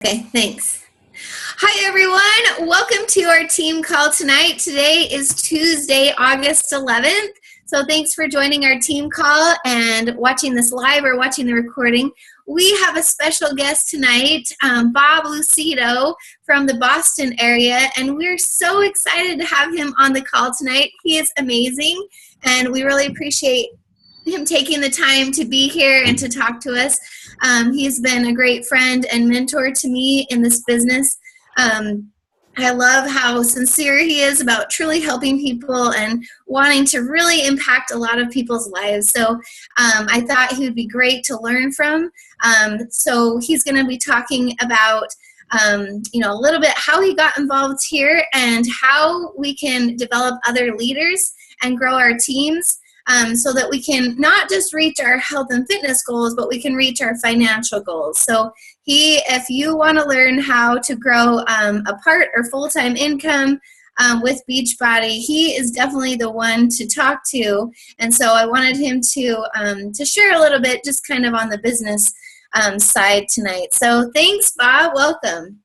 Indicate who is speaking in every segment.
Speaker 1: Okay, thanks. Hi, everyone. Welcome to our team call tonight. Today is Tuesday, August 11th. So thanks for joining our team call and watching this live or watching the recording. We have a special guest tonight, Bob Lucido from the Boston area, and we're so excited to have him on the call tonight. He is amazing, and we really appreciate him taking the time to be here and to talk to us. He's been a great friend and mentor to me in this business. I love how sincere he is about truly helping people and wanting to really impact a lot of people's lives. So I thought he would be great to learn from. So he's going to be talking about a little bit how he got involved here and how we can develop other leaders and grow our teams. So that we can not just reach our health and fitness goals, but we can reach our financial goals. So if you want to learn how to grow a part or full-time income with Beachbody, he is definitely the one to talk to. And so I wanted him to share a little bit just kind of on the business side tonight. So thanks, Bob. Welcome.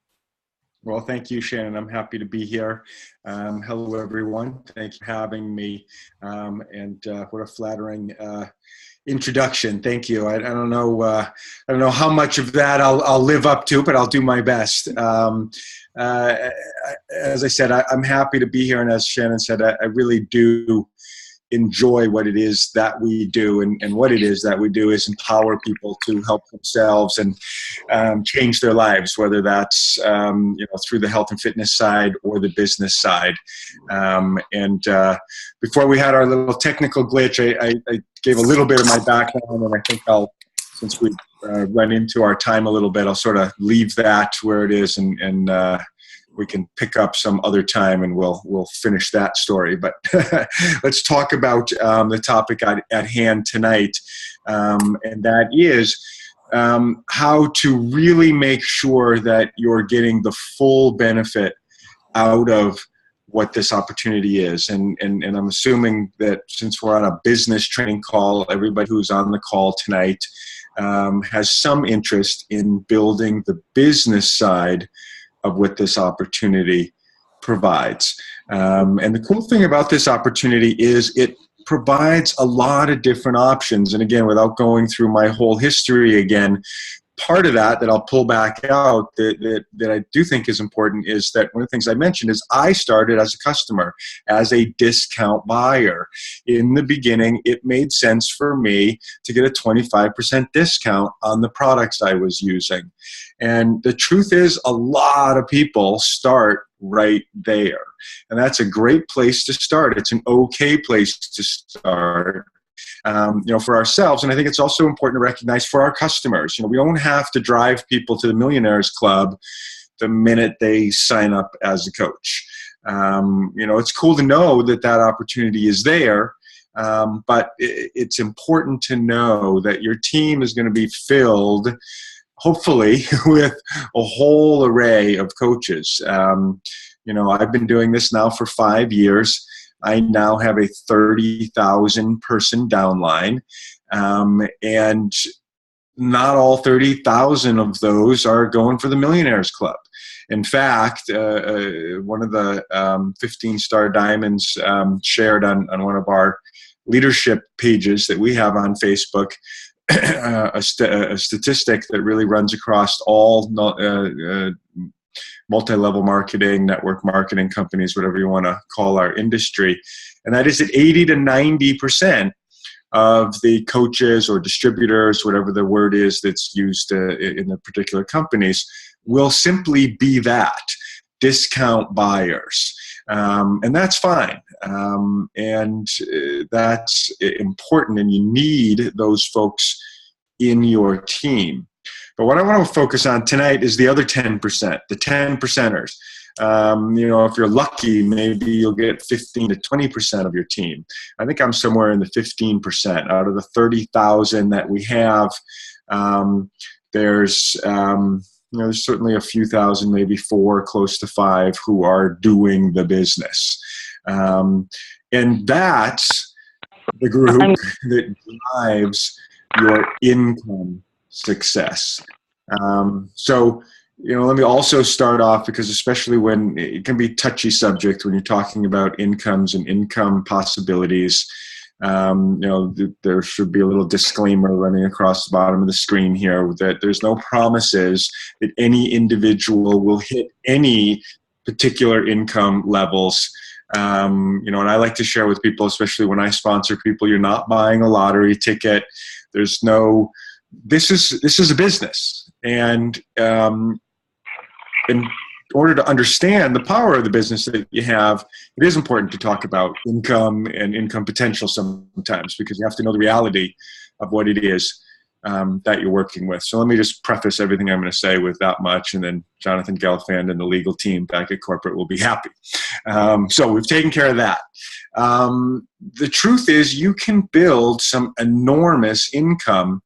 Speaker 2: Well, thank you, Shannon. I'm happy to be here. Hello, everyone. Thank you for having me. What a flattering introduction. Thank you. I don't know how much of that I'll live up to, but I'll do my best. As I said, I'm happy to be here, and as Shannon said, I really do enjoy what it is that we do, and what it is that we do is empower people to help themselves and change their lives, whether that's through the health and fitness side or the business side. Before we had our little technical glitch, I gave a little bit of my background, and I think since we run into our time a little bit, I'll sort of leave that where it is, and we can pick up some other time and we'll finish that story. But let's talk about the topic at hand tonight, and that is how to really make sure that you're getting the full benefit out of what this opportunity is. And I'm assuming that since we're on a business training call, everybody who's on the call tonight has some interest in building the business side of what this opportunity provides. And the cool thing about this opportunity is it provides a lot of different options. And again, without going through my whole history again, part of that I'll pull back out that I do think is important is that one of the things I mentioned is I started as a customer, as a discount buyer. In the beginning, it made sense for me to get a 25% discount on the products I was using. And the truth is, a lot of people start right there. And that's a great place to start. It's an okay place to start. For ourselves. And I think it's also important to recognize for our customers, we don't have to drive people to the Millionaires Club the minute they sign up as a coach. It's cool to know that opportunity is there, but it's important to know that your team is going to be filled, hopefully, with a whole array of coaches. I've been doing this now for 5 years. I now have a 30,000 person downline, and not all 30,000 of those are going for the Millionaires Club. In fact, one of the 15-star diamonds shared on one of our leadership pages that we have on Facebook, a statistic that really runs across all multi-level marketing, network marketing companies, whatever you want to call our industry. And that is that 80 to 90% of the coaches or distributors, whatever the word is that's used in the particular companies, will simply be that, discount buyers. And that's fine. And that's important, and you need those folks in your team. But what I want to focus on tonight is the other 10%, the 10 percenters. If you're lucky, maybe you'll get 15 to 20% of your team. I think I'm somewhere in the 15% out of the 30,000 that we have. There's certainly a few thousand, maybe 4, close to 5, who are doing the business. And that's the group that drives your income success. So let me also start off, because especially when it can be a touchy subject when you're talking about incomes and income possibilities, there should be a little disclaimer running across the bottom of the screen here that there's no promises that any individual will hit any particular income levels. And I like to share with people, especially when I sponsor people, you're not buying a lottery ticket. This is a business. And in order to understand the power of the business that you have, it is important to talk about income and income potential sometimes, because you have to know the reality of what it is that you're working with. So let me just preface everything I'm going to say with that much, and then Jonathan Gelfand and the legal team back at corporate will be happy. So we've taken care of that. The truth is, you can build some enormous income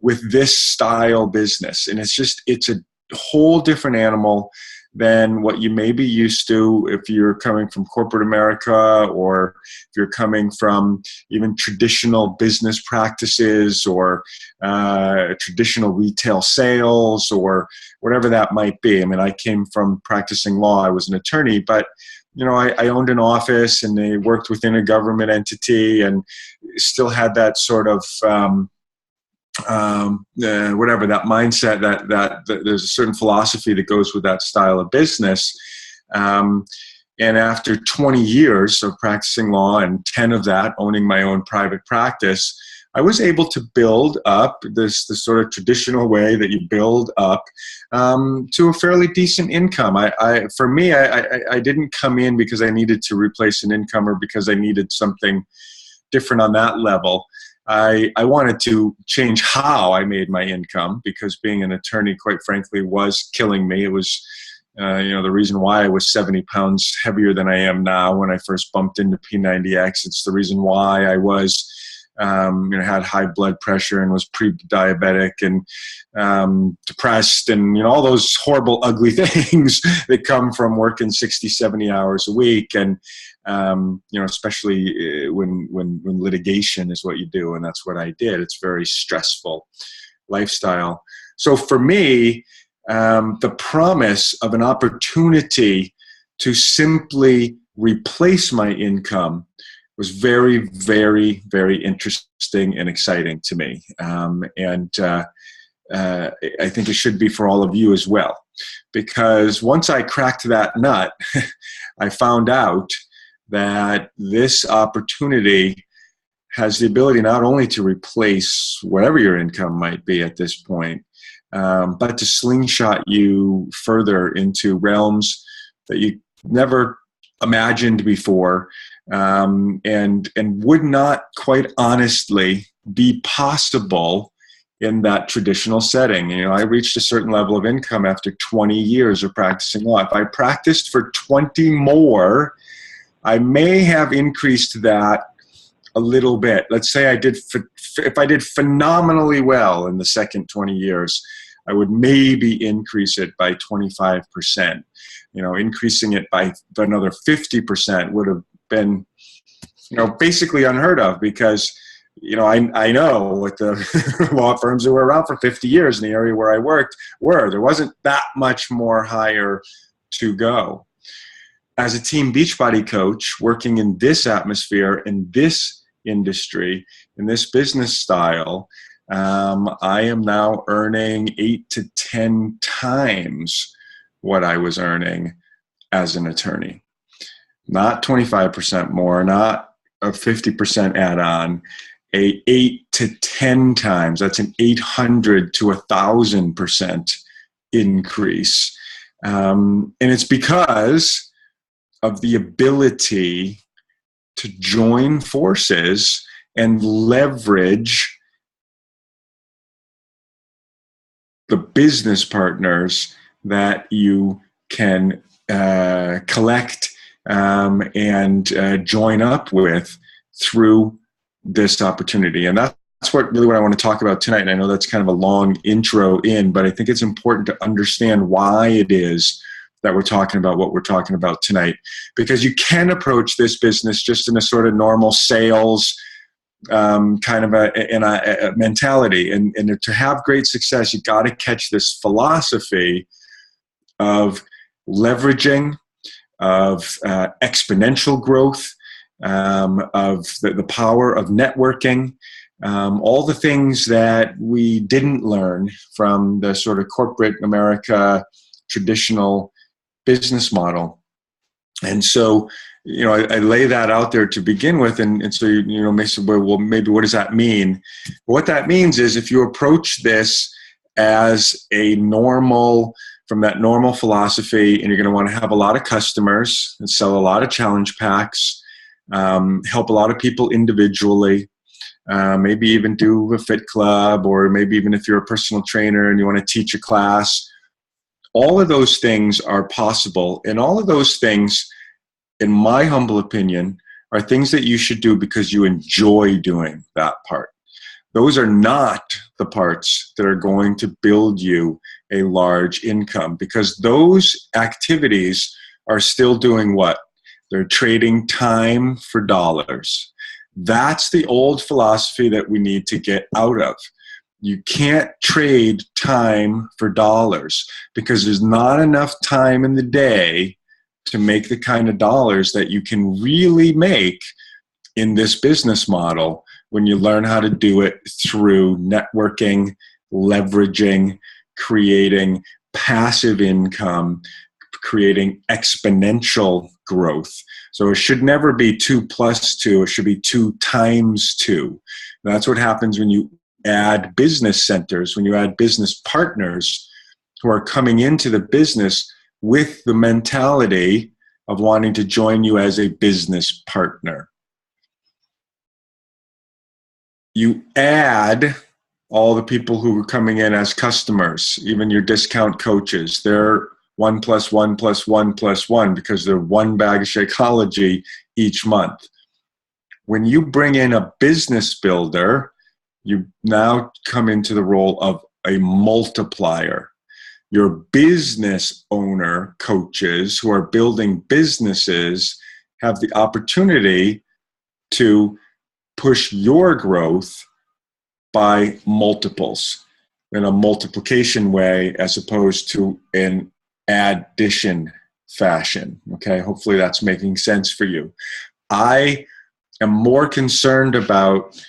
Speaker 2: with this style business, and it's a whole different animal than what you may be used to if you're coming from corporate America, or if you're coming from even traditional business practices, or traditional retail sales, or whatever that might be. I mean, I came from practicing law. I was an attorney, but I owned an office, and they worked within a government entity, and still had that sort of whatever, that mindset, that there's a certain philosophy that goes with that style of business. And after 20 years of practicing law, and 10 of that owning my own private practice, I was able to build up this sort of traditional way that you build up to a fairly decent income. For me, I didn't come in because I needed to replace an income, or because I needed something different on that level. I wanted to change how I made my income, because being an attorney, quite frankly, was killing me. It was, the reason why I was 70 pounds heavier than I am now when I first bumped into P90X. It's the reason why I was, had high blood pressure and was pre-diabetic and depressed, and, all those horrible, ugly things that come from working 60, 70 hours a week. And, especially when litigation is what you do, and that's what I did. It's a very stressful lifestyle. So for me, the promise of an opportunity to simply replace my income was very, very, very interesting and exciting to me. And I think it should be for all of you as well, because once I cracked that nut, I found out that this opportunity has the ability not only to replace whatever your income might be at this point, but to slingshot you further into realms that you never imagined before, and would not, quite honestly, be possible in that traditional setting. I reached a certain level of income after 20 years of practicing law. If I practiced for 20 more, I may have increased that a little bit. Let's say if I did phenomenally well in the second 20 years, I would maybe increase it by 25%. Increasing it by another 50% would have been, basically unheard of, because, I know what the law firms that were around for 50 years in the area where I worked there wasn't that much more higher to go. As a team Beachbody coach working in this atmosphere, in this industry, in this business style, I am now earning 8 to 10 times what I was earning as an attorney. Not 25% more, not a 50% add-on, 8 to 10 times. That's an 800 to 1,000% increase. And it's because of the ability to join forces and leverage the business partners that you can collect and join up with through this opportunity. And that's what I want to talk about tonight. And I know that's kind of a long intro in, but I think it's important to understand why it is that we're talking about what we're talking about tonight. Because you can approach this business just in a sort of normal sales kind of a mentality. And to have great success, you got to catch this philosophy of leveraging, of exponential growth, of the power of networking, all the things that we didn't learn from the sort of corporate America traditional business model. And so, I lay that out there to begin with. And so, may say, well, maybe what does that mean? What that means is if you approach this as from that normal philosophy, and you're going to want to have a lot of customers and sell a lot of challenge packs, help a lot of people individually, maybe even do a fit club, or maybe even if you're a personal trainer and you want to teach a class, all of those things are possible. And all of those things, in my humble opinion, are things that you should do because you enjoy doing that part. Those are not the parts that are going to build you a large income, because those activities are still doing what? They're trading time for dollars. That's the old philosophy that we need to get out of. You can't trade time for dollars, because there's not enough time in the day to make the kind of dollars that you can really make in this business model when you learn how to do it through networking, leveraging, creating passive income, creating exponential growth. So it should never be 2 + 2. It should be 2 × 2. That's what happens when you add business centers, when you add business partners who are coming into the business with the mentality of wanting to join you as a business partner. You add all the people who are coming in as customers, even your discount coaches. They're 1 + 1 + 1 + 1 because they're one bag of Shakeology each month. When you bring in a business builder, you now come into the role of a multiplier. Your business owner coaches who are building businesses have the opportunity to push your growth by multiples in a multiplication way as opposed to an addition fashion. Okay, hopefully that's making sense for you. I am more concerned about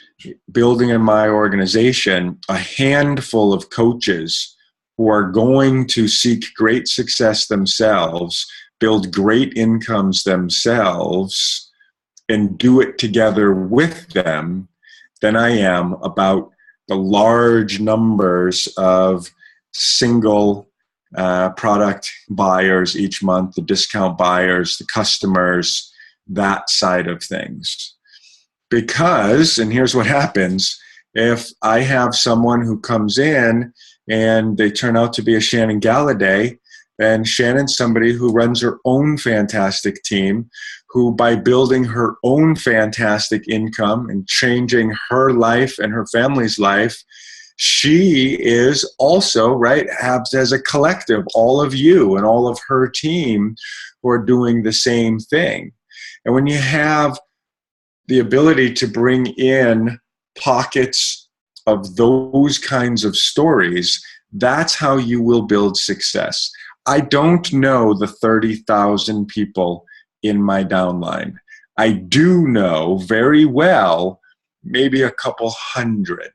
Speaker 2: building in my organization a handful of coaches who are going to seek great success themselves, build great incomes themselves, and do it together with them than I am about the large numbers of single product buyers each month, the discount buyers, the customers, that side of things. Because, and here's what happens, if I have someone who comes in and they turn out to be a Shannon Galladay, then Shannon's somebody who runs her own fantastic team, who by building her own fantastic income and changing her life and her family's life, she is also, right, as a collective, all of you and all of her team who are doing the same thing. And when you have the ability to bring in pockets of those kinds of stories, that's how you will build success. I don't know the 30,000 people in my downline. I do know very well maybe a couple hundred.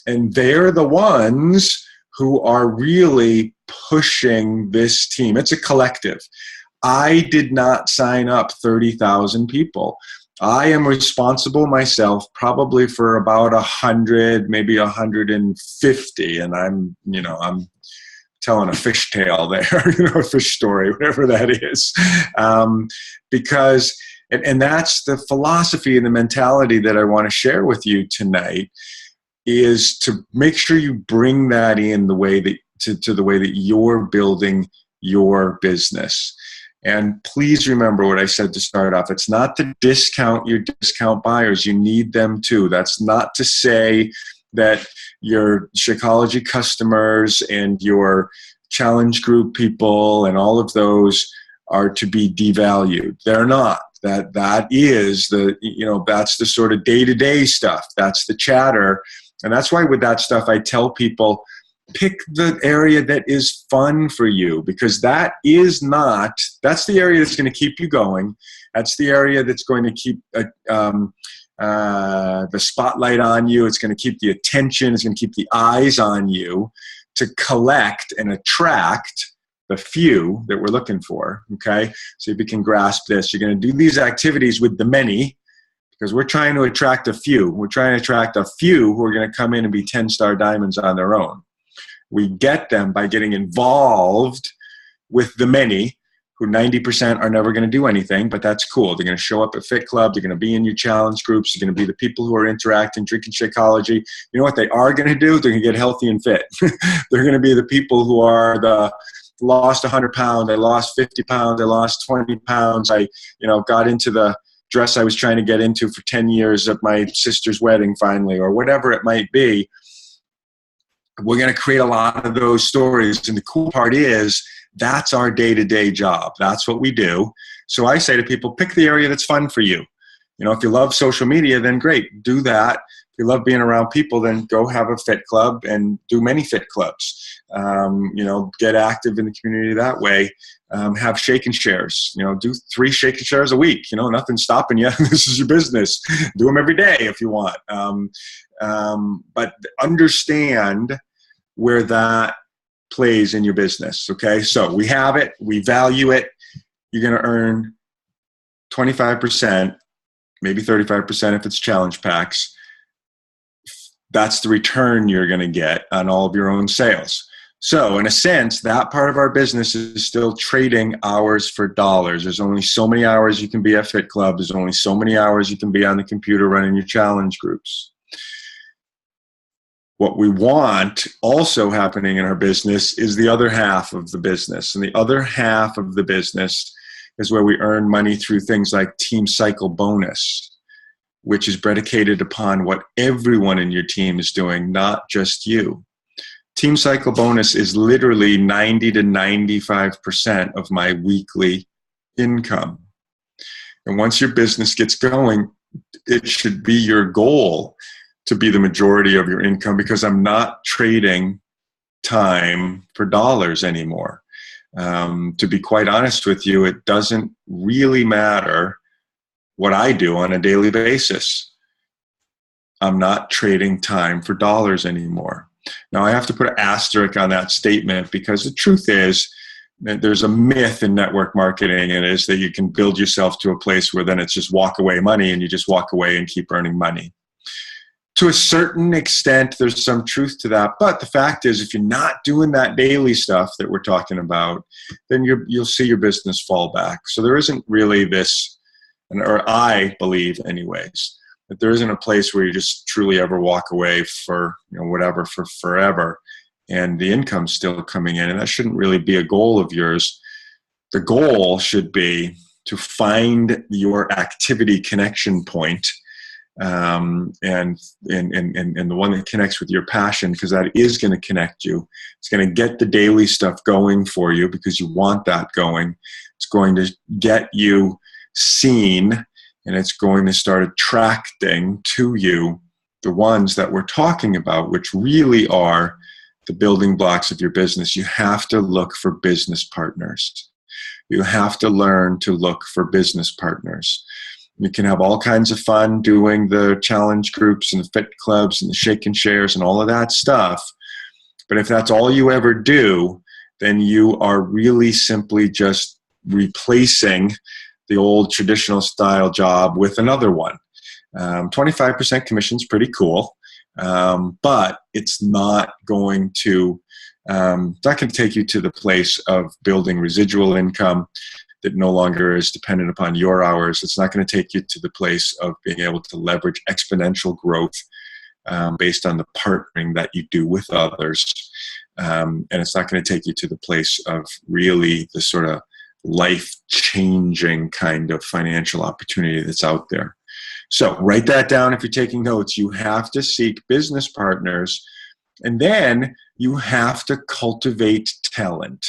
Speaker 2: And they're the ones who are really pushing this team. It's a collective. I did not sign up 30,000 people. I am responsible myself probably for about 100, maybe 150. And I'm telling a fish tale there, a fish story, whatever that is. Because that's the philosophy and the mentality that I want to share with you tonight, is to make sure you bring that in the way that to the way that you're building your business. And please remember what I said to start off. It's not to discount your discount buyers. You need them too. That's not to say that your Shakeology customers and your challenge group people and all of those are to be devalued. They're not. That is that's the sort of day-to-day stuff. That's the chatter. And that's why with that stuff, I tell people, pick the area that is fun for you, because that's the area that's going to keep you going. That's the area that's going to keep the spotlight on you. It's going to keep the attention. It's going to keep the eyes on you to collect and attract the few that we're looking for. Okay. So if you can grasp this, you're going to do these activities with the many, because we're trying to attract a few. We're trying to attract a few who are going to come in and be 10-star diamonds on their own. We get them by getting involved with the many, who 90% are never going to do anything, but that's cool. They're going to show up at Fit Club. They're going to be in your challenge groups. They're going to be the people who are interacting, drinking Shakeology. You know what they are going to do? They're going to get healthy and fit. They're going to be the people who are the lost 100 pounds. I lost 50 pounds. I lost 20 pounds. I got into the dress I was trying to get into for 10 years at my sister's wedding finally, or whatever it might be. We're going to create a lot of those stories. And the cool part is that's our day-to-day job. That's what we do. So I say to people, pick the area that's fun for you. If you love social media, then great, do that. If you love being around people, then go have a fit club and do many fit clubs. Get active in the community that way. Have shake and shares. Do 3 shake and shares a week. Nothing's stopping you. This is your business. Do them every day if you want. But understand where that plays in your business. Okay, so we have it. We value it. You're going to earn 25%, maybe 35% if it's challenge packs. That's the return you're going to get on all of your own sales. So in a sense, that part of our business is still trading hours for dollars. There's only so many hours you can be at Fit Club. There's only so many hours you can be on the computer running your challenge groups. What we want also happening in our business is the other half of the business. And the other half of the business is where we earn money through things like Team Cycle Bonus, which is predicated upon what everyone in your team is doing, not just you. Team Cycle Bonus is literally 90 to 95% of my weekly income. And once your business gets going, it should be your goal to be the majority of your income, because I'm not trading time for dollars anymore. To be quite honest with you, it doesn't really matter what I do on a daily basis. I'm not trading time for dollars anymore. Now, I have to put an asterisk on that statement, because the truth is that there's a myth in network marketing, and it is that you can build yourself to a place where then it's just walk away money and you just walk away and keep earning money. To a certain extent, there's some truth to that. But the fact is, if you're not doing that daily stuff that we're talking about, then you'll see your business fall back. So there isn't really this, or I believe anyways, that there isn't a place where you just truly ever walk away for whatever for forever, and the income's still coming in. And that shouldn't really be a goal of yours. The goal should be to find your activity connection point, and the one that connects with your passion, because that is going to connect you. It's going to get the daily stuff going for you because you want that going. It's going to get you seen, and it's going to start attracting to you the ones that we're talking about, which really are the building blocks of your business. You have to look for business partners. You have to learn to look for business partners. You can have all kinds of fun doing the challenge groups and the fit clubs and the shake and shares and all of that stuff. But if that's all you ever do, then you are really simply just replacing the old traditional style job with another one. 25% commission is pretty cool, but it's not going to take you to the place of building residual income that no longer is dependent upon your hours. It's not going to take you to the place of being able to leverage exponential growth based on the partnering that you do with others. And it's not going to take you to the place of really the sort of life-changing kind of financial opportunity that's out there. So write that down if you're taking notes. You have to seek business partners, and then you have to cultivate talent.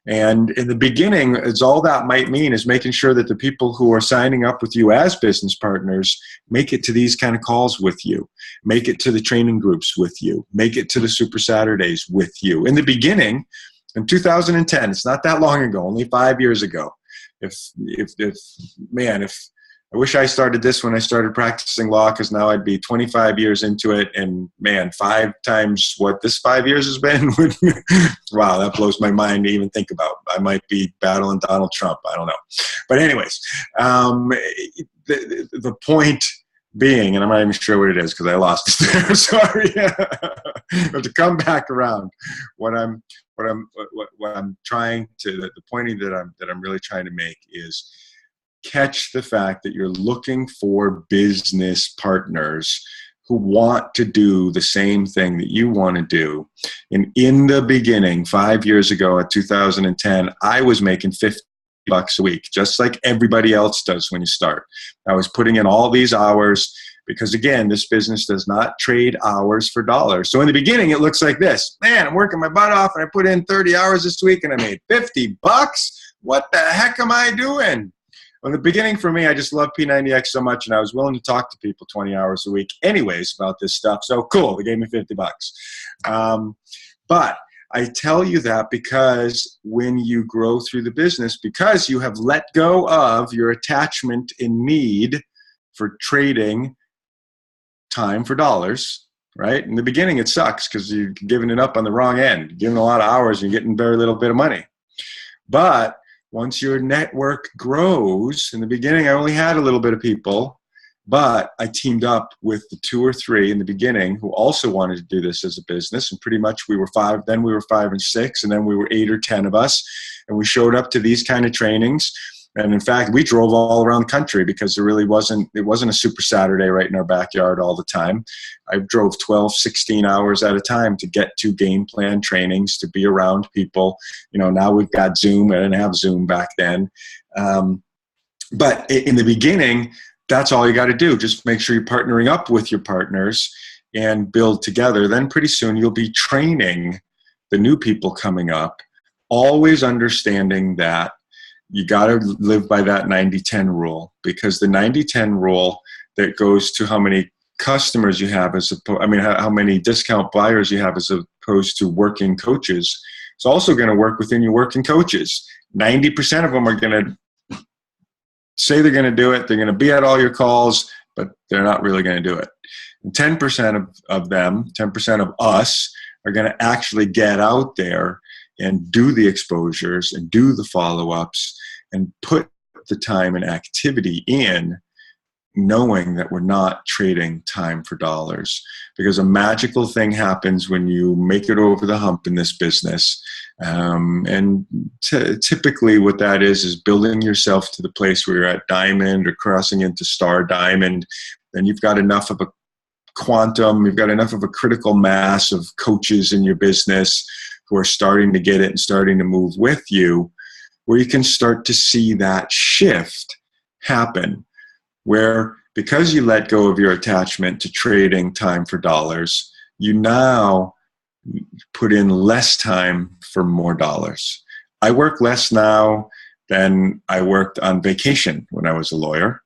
Speaker 2: And in the beginning, it's all that might mean is making sure that the people who are signing up with you as business partners make it to these kind of calls with you, make it to the training groups with you, make it to the Super Saturdays with you. In the beginning, in 2010, it's not that long ago, only 5 years ago. If I wish I started this when I started practicing law, because now I'd be 25 years into it, and man, 5 times what this 5 years has been. Wow, that blows my mind to even think about. I might be battling Donald Trump. I don't know. But anyways, the point being, and I'm not even sure what it is because I lost it there. Sorry. But to come back around, what I'm trying to, the point that I'm really trying to make is catch the fact that you're looking for business partners who want to do the same thing that you want to do. And in the beginning, 5 years ago at 2010, I was making $50 a week, just like everybody else does when you start. I was putting in all these hours because, again, this business does not trade hours for dollars. So in the beginning, it looks like this. Man, I'm working my butt off and I put in 30 hours this week and I made $50. What the heck am I doing? In the beginning, for me, I just love P90X so much, and I was willing to talk to people 20 hours a week anyways about this stuff. So cool, they gave me $50. But I tell you that because when you grow through the business, because you have let go of your attachment in need for trading time for dollars, right? In the beginning, it sucks because you're giving it up on the wrong end. You're giving a lot of hours and you're getting very little bit of money. But once your network grows, in the beginning, I only had a little bit of people, but I teamed up with the 2 or 3 in the beginning who also wanted to do this as a business. And pretty much we were 5, then we were 5 and 6, and then we were 8 or 10 of us. And we showed up to these kind of trainings. And in fact, we drove all around the country because it wasn't a Super Saturday right in our backyard all the time. I drove 12, 16 hours at a time to get to game plan trainings, to be around people. You know, now we've got Zoom. I didn't have Zoom back then. But in the beginning, that's all you got to do. Just make sure you're partnering up with your partners and build together. Then pretty soon you'll be training the new people coming up, always understanding that you got to live by that 90-10 rule, because the 90-10 rule that goes to how many customers you have how many discount buyers you have as opposed to working coaches, it's also going to work within your working coaches. 90% of them are going to say they're going to do it. They're going to be at all your calls, but they're not really going to do it. And 10% of them, 10% of us, are going to actually get out there and do the exposures and do the follow-ups and put the time and activity in, knowing that we're not trading time for dollars. Because a magical thing happens when you make it over the hump in this business. Typically what that is building yourself to the place where you're at diamond or crossing into star diamond. Then you've got enough of a quantum, you've got enough of a critical mass of coaches in your business who are starting to get it and starting to move with you, where you can start to see that shift happen, where because you let go of your attachment to trading time for dollars, you now put in less time for more dollars. I work less now than I worked on vacation when I was a lawyer,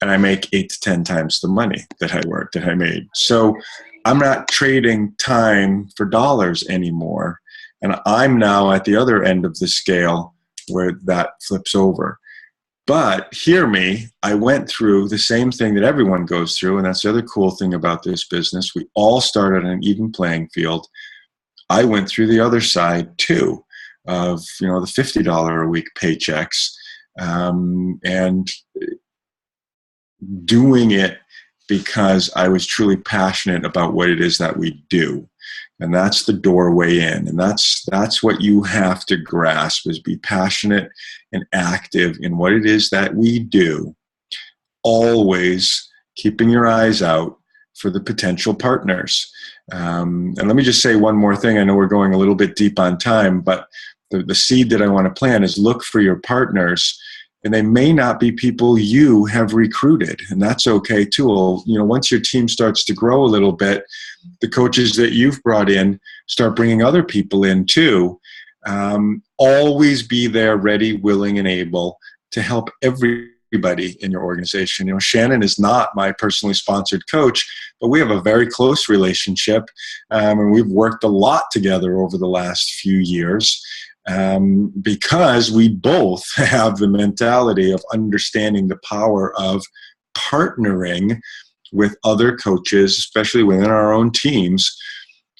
Speaker 2: and I make 8 to 10 times the money that I made. So I'm not trading time for dollars anymore. And I'm now at the other end of the scale where that flips over. But hear me, I went through the same thing that everyone goes through, and that's the other cool thing about this business. We all start on an even playing field. I went through the other side too, of the $50 a week paychecks, and doing it because I was truly passionate about what it is that we do. And that's the doorway in. And that's what you have to grasp, is be passionate and active in what it is that we do. Always keeping your eyes out for the potential partners. And let me just say one more thing. I know we're going a little bit deep on time, but the seed that I want to plant is look for your partners. And they may not be people you have recruited, and that's okay too. Once your team starts to grow a little bit, the coaches that you've brought in start bringing other people in too. Always be there, ready, willing, and able to help everybody in your organization. You know, Shannon is not my personally sponsored coach, but we have a very close relationship, and we've worked a lot together over the last few years. Because we both have the mentality of understanding the power of partnering with other coaches, especially within our own teams,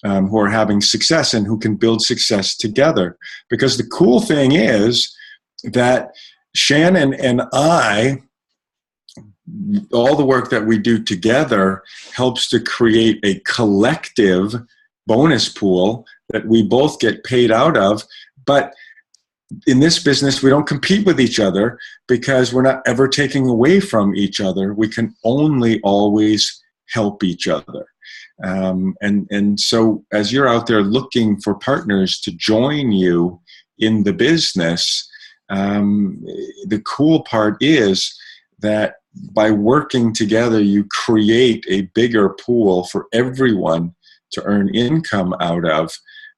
Speaker 2: who are having success and who can build success together. Because the cool thing is that Shannon and I, all the work that we do together helps to create a collective bonus pool that we both get paid out of. But in this business, we don't compete with each other because we're not ever taking away from each other. We can only always help each other. And so as you're out there looking for partners to join you in the business, the cool part is that by working together, you create a bigger pool for everyone to earn income out of.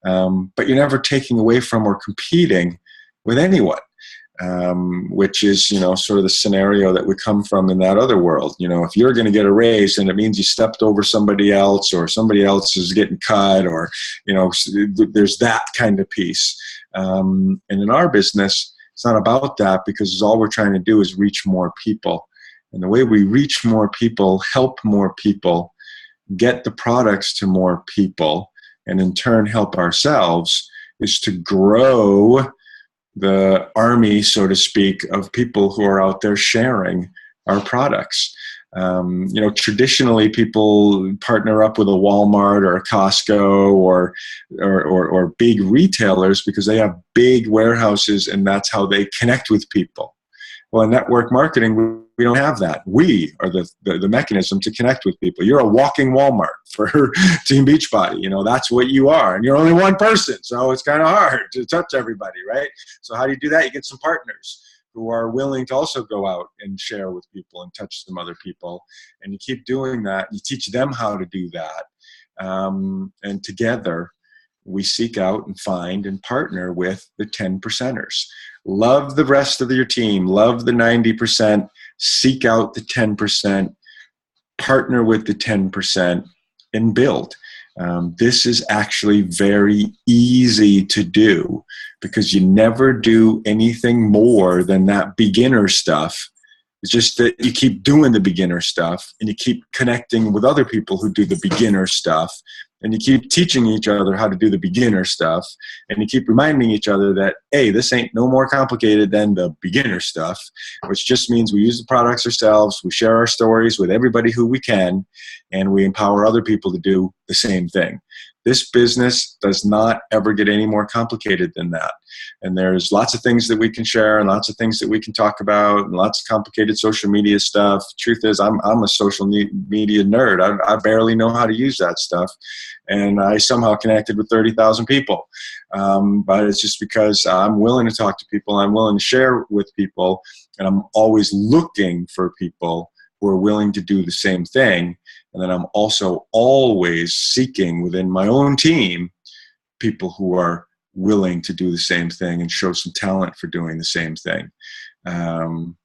Speaker 2: But you're never taking away from or competing with anyone, which is, you know, sort of the scenario that we come from in that other world. You know, if you're going to get a raise and it means you stepped over somebody else or somebody else is getting cut, or, you know, there's that kind of piece. And in our business, it's not about that, because all we're trying to do is reach more people. And the way we reach more people, help more people, get the products to more people, and in turn help ourselves, is to grow the army, so to speak, of people who are out there sharing our products. You know, traditionally people partner up with a Walmart or a Costco or big retailers because they have big warehouses and that's how they connect with people. Well, in network marketing, we don't have that. We are the mechanism to connect with people. You're a walking Walmart for Team Beachbody. You know, that's what you are. And you're only one person, so it's kind of hard to touch everybody, right? So how do you do that? You get some partners who are willing to also go out and share with people and touch some other people. And you keep doing that. You teach them how to do that. And together, we seek out and find and partner with the 10 percenters. Love the rest of your team. Love the 90%. Seek out the 10%. Partner with the 10% and build. This is actually very easy to do because you never do anything more than that beginner stuff. It's just that you keep doing the beginner stuff and you keep connecting with other people who do the beginner stuff, and you keep teaching each other how to do the beginner stuff, and you keep reminding each other that, hey, this ain't no more complicated than the beginner stuff, which just means we use the products ourselves, we share our stories with everybody who we can, and we empower other people to do the same thing. This business does not ever get any more complicated than that. And there's lots of things that we can share and lots of things that we can talk about and lots of complicated social media stuff. Truth is, I'm a social media nerd. I barely know how to use that stuff. And I somehow connected with 30,000 people. But it's just because I'm willing to talk to people. I'm willing to share with people. And I'm always looking for people who are willing to do the same thing. And then I'm also always seeking within my own team people who are willing to do the same thing and show some talent for doing the same thing.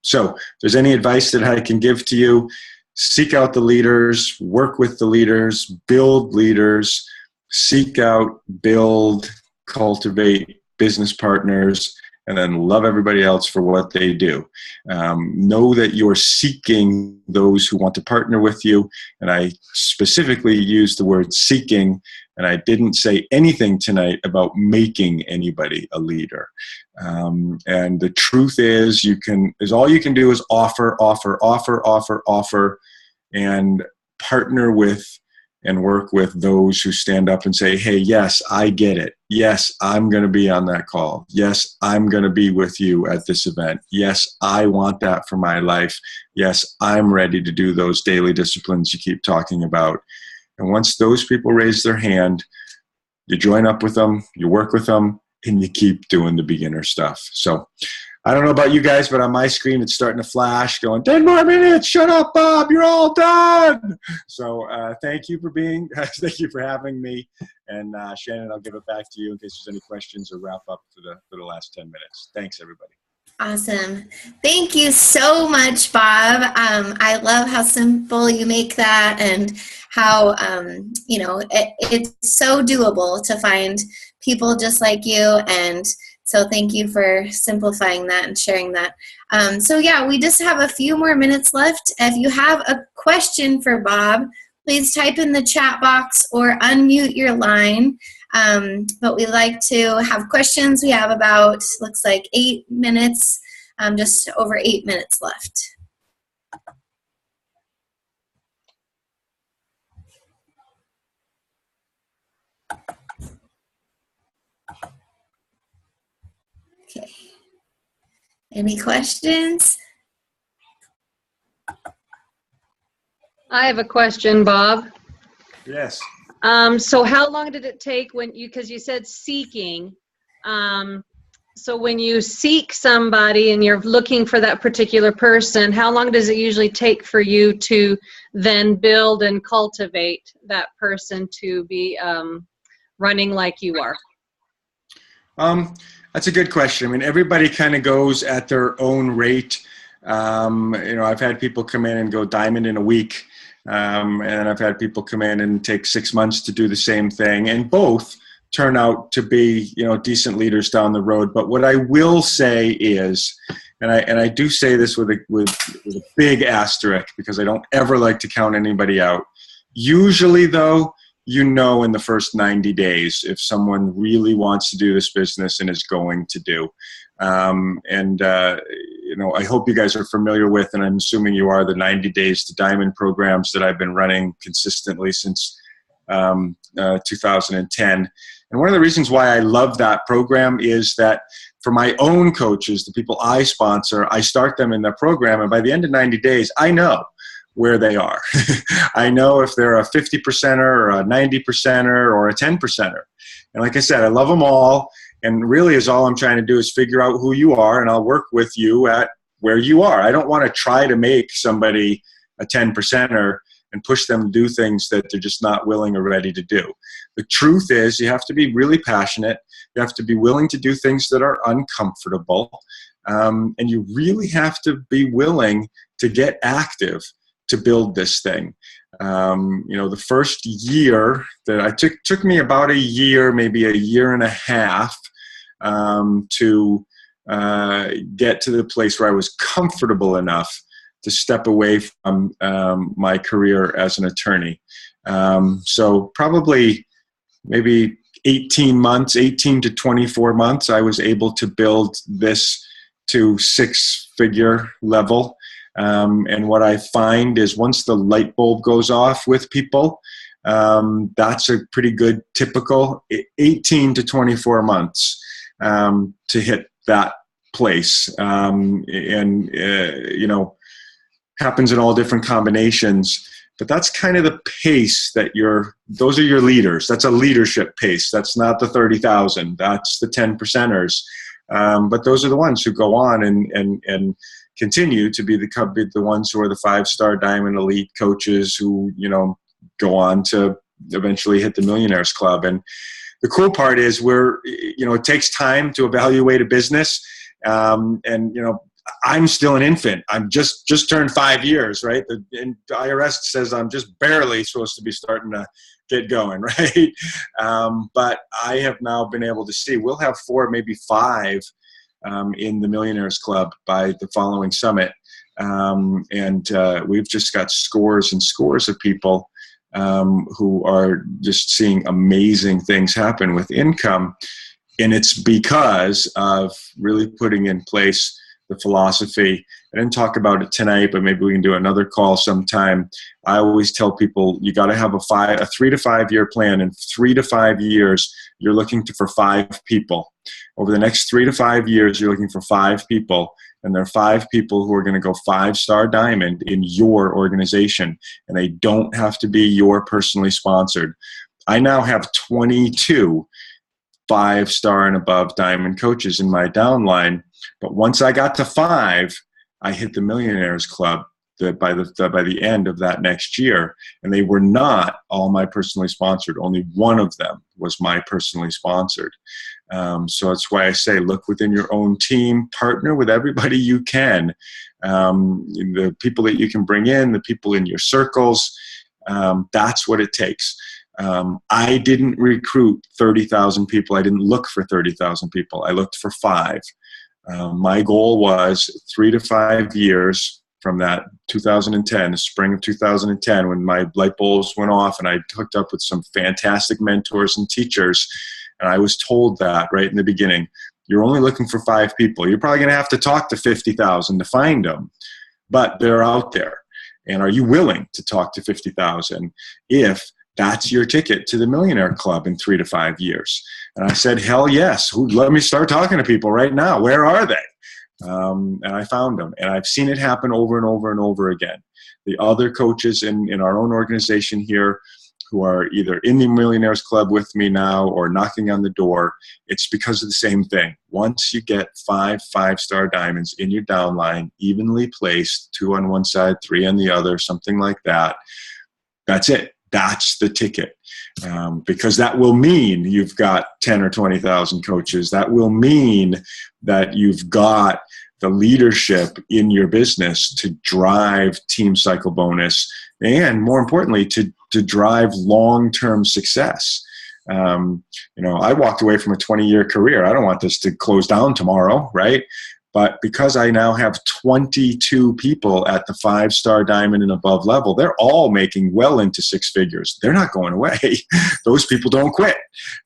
Speaker 2: So if there's any advice that I can give to you, seek out the leaders, work with the leaders, build leaders, seek out, build, cultivate business partners, and then love everybody else for what they do. Know that you're seeking those who want to partner with you. And I specifically use the word seeking, and I didn't say anything tonight about making anybody a leader. And the truth is, all you can do is offer, and partner with and work with those who stand up and say, hey, yes, I get it. Yes, I'm going to be on that call. Yes, I'm going to be with you at this event. Yes, I want that for my life. Yes, I'm ready to do those daily disciplines you keep talking about. And once those people raise their hand, you join up with them, you work with them, and you keep doing the beginner stuff. So I don't know about you guys, but on my screen, it's starting to flash going, 10 more minutes. Shut up, Bob. You're all done. So thank you thank you for having me. And Shannon, I'll give it back to you in case there's any questions or wrap up for the last 10 minutes. Thanks, everybody.
Speaker 1: Awesome. Thank you so much, Bob. I love how simple you make that, and how, it's so doable to find people just like you. And so thank you for simplifying that and sharing that. We just have a few more minutes left. If you have a question for Bob, please type in the chat box or unmute your line. But we like to have questions. We have about, looks like 8 minutes, just over 8 minutes left. Okay. Any questions?
Speaker 3: I have a question, Bob.
Speaker 2: Yes.
Speaker 3: So how long did it take because you said seeking, so when you seek somebody and you're looking for that particular person, how long does it usually take for you to then build and cultivate that person to be running like you are?
Speaker 2: That's a good question. I mean, everybody kind of goes at their own rate. I've had people come in and go diamond in a week. And I've had people come in and take 6 months to do the same thing, and both turn out to be, decent leaders down the road. But what I will say is, and I do say this with a big asterisk, because I don't ever like to count anybody out. Usually, though, in the first 90 days if someone really wants to do this business and is going to do. I hope you guys are familiar with, and I'm assuming you are, the 90 Days to Diamond programs that I've been running consistently since 2010. And one of the reasons why I love that program is that for my own coaches, the people I sponsor, I start them in the program, and by the end of 90 days, I know where they are. I know if they're a 50%er or a 90%er or a 10%er. And like I said, I love them all. And really is all I'm trying to do is figure out who you are, and I'll work with you at where you are. I don't want to try to make somebody a 10%er and push them to do things that they're just not willing or ready to do. The truth is, you have to be really passionate. You have to be willing to do things that are uncomfortable. And you really have to be willing to get active to build this thing. The first year that I took me about a year, maybe a year and a half, to get to the place where I was comfortable enough to step away from my career as an attorney. So probably maybe 18 to 24 months, I was able to build this to 6-figure level. And what I find is once the light bulb goes off with people, that's a pretty good typical 18 to 24 months to hit that place. Happens in all different combinations. But that's kind of the pace that those are your leaders. That's a leadership pace. That's not the 30,000. That's the 10%ers. But those are the ones who go on and continue to be the ones who are the 5-star diamond elite coaches who, go on to eventually hit the Millionaires Club. And the cool part is it takes time to evaluate a business. I'm still an infant. I'm just turned 5 years, right? The IRS says I'm just barely supposed to be starting to get going, right? But I have now been able to see we'll have 4, maybe 5 in the Millionaires Club by the following summit. We've just got scores and scores of people who are just seeing amazing things happen with income. And it's because of really putting in place the philosophy. I didn't talk about it tonight, but maybe we can do another call sometime. I always tell people you got to have a 3 to 5 year plan. In 3 to 5 years, you're looking for 5 people. Over the next 3 to 5 years, you're looking for 5 people. And there are 5 people who are going to go 5-star diamond in your organization. And they don't have to be your personally sponsored. I now have 22 5-star and above diamond coaches in my downline. But once I got to 5, I hit the Millionaires Club by the end of that next year, and they were not all my personally sponsored. Only one of them was my personally sponsored. So that's why I say, look within your own team, partner with everybody you can. The people that you can bring in, the people in your circles, that's what it takes. I didn't recruit 30,000 people. I didn't look for 30,000 people. I looked for 5. My goal was 3 to 5 years from that 2010, the spring of 2010, when my light bulbs went off and I hooked up with some fantastic mentors and teachers. And I was told that right in the beginning, you're only looking for 5 people. You're probably going to have to talk to 50,000 to find them, but they're out there. And are you willing to talk to 50,000 if that's your ticket to the Millionaire Club in 3 to 5 years? And I said, hell yes. Let me start talking to people right now. Where are they? And I found them. And I've seen it happen over and over and over again. The other coaches in our own organization here who are either in the Millionaires Club with me now or knocking on the door, it's because of the same thing. Once you get 5 5-star diamonds in your downline, evenly placed, 2 on one side, 3 on the other, something like that, that's it. That's the ticket. Because that will mean you've got 10 or 20,000 coaches. That will mean that you've got the leadership in your business to drive team cycle bonus and, more importantly, to drive long-term success. I walked away from a 20-year career. I don't want this to close down tomorrow, right? But because I now have 22 people at the 5-star diamond and above level, they're all making well into 6 figures. They're not going away. Those people don't quit,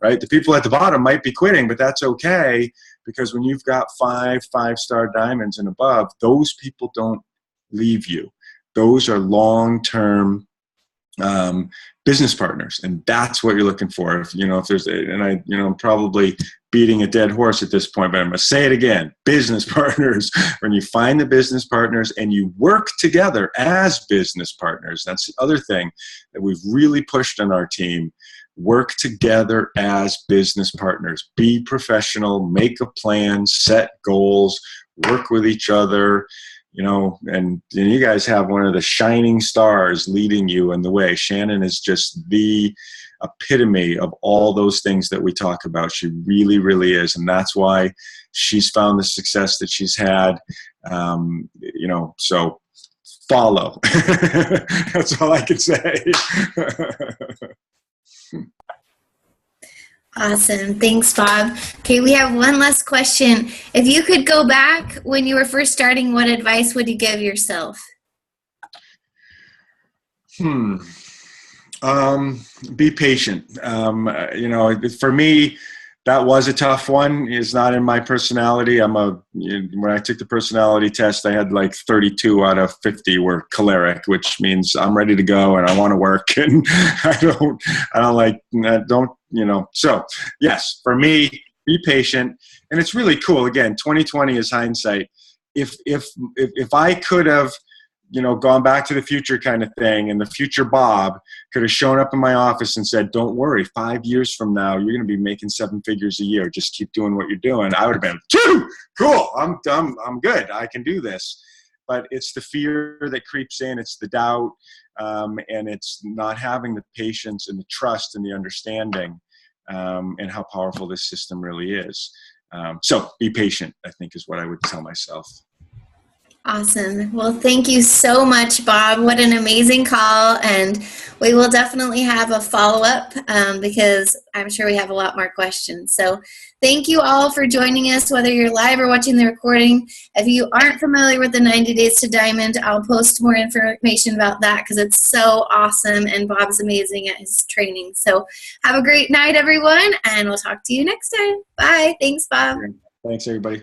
Speaker 2: right? The people at the bottom might be quitting, but that's okay, because when you've got 5-star diamonds and above, those people don't leave you. Those are long-term business partners, and that's what you're looking for. If there's, and I'm probably beating a dead horse at this point, but I'm going to say it again: business partners. When you find the business partners and you work together as business partners, that's the other thing that we've really pushed on our team. Work together as business partners. Be professional. Make a plan. Set goals. Work with each other. And you guys have one of the shining stars leading you in the way. Shannon is just the epitome of all those things that we talk about. She really, really is. And that's why she's found the success that she's had. So follow. That's all I can say.
Speaker 1: Awesome. Thanks, Bob. Okay, we have one last question. If you could go back when you were first starting, what advice would you give yourself?
Speaker 2: Be patient. For me, that was a tough one. It's not in my personality. When I took the personality test, I had like 32 out of 50 were choleric, which means I'm ready to go and I want to work, and So yes, for me, be patient. And it's really cool. Again, 2020 is hindsight. If I could have, gone back to the future kind of thing, and the future Bob could have shown up in my office and said, don't worry, 5 years from now, you're going to be making 7 figures a year. Just keep doing what you're doing. I would have been, cool. I'm good. I can do this. But it's the fear that creeps in. It's the doubt. And it's not having the patience and the trust and the understanding and how powerful this system really is. So be patient, I think, is what I would tell myself.
Speaker 1: Awesome. Well, thank you so much, Bob. What an amazing call. And we will definitely have a follow-up because I'm sure we have a lot more questions. So thank you all for joining us, whether you're live or watching the recording. If you aren't familiar with the 90 Days to Diamond, I'll post more information about that because it's so awesome and Bob's amazing at his training. So have a great night, everyone, and we'll talk to you next time. Bye. Thanks, Bob.
Speaker 2: Thanks, everybody.